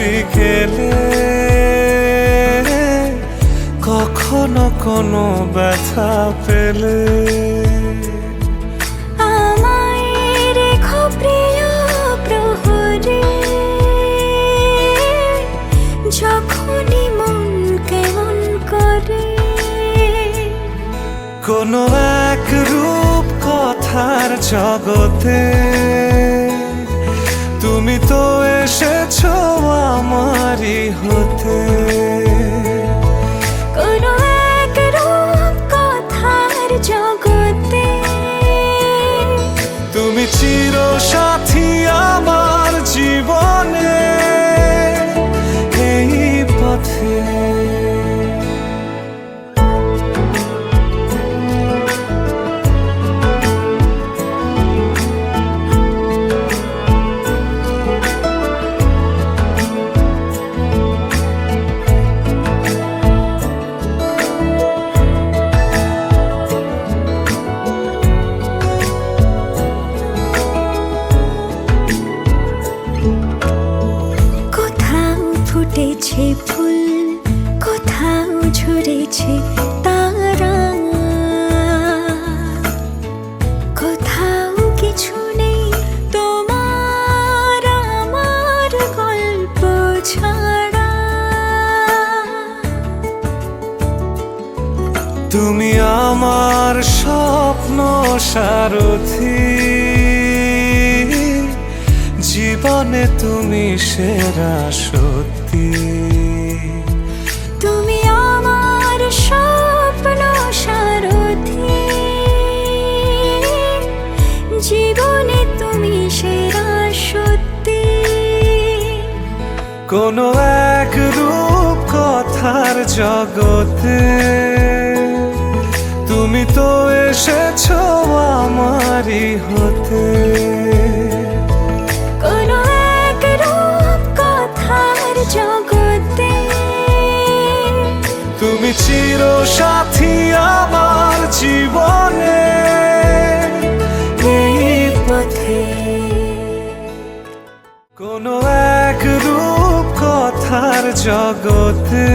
বিকেলে কখনো কোনো ব্যথা পেলে আমায় রেখো প্রিয় প্রহরে, যখনই মন কেমন করে। কোনো এক রূপ কথার জগতে তুমি তো এসেছো আমারই হতে। কোনো এক রূপ কথার জগতে তুমি চির সাথী আমার জীবনে এই পথে। ফুটেছে ফুল, কোথাও ঝরেছে তারা, কোথাও কিছু নেই তোমার আমার গল্প ছাড়া। তুমি আমার স্বপ্ন সারথি, জীবনে তুমি সেরা সত্যি। তুমি আমার স্বপ্ন সারথি, জীবনে তুমি সেরা সত্যি। কোনো এক রূপ কথার জগতে তুমি তো এসেছো আমারই হতে। কোনো এক রূপ কথার জগতে তুমি চির সাথী আমার জীবনে এই পথে। কোনো এক রূপ কথার জগতে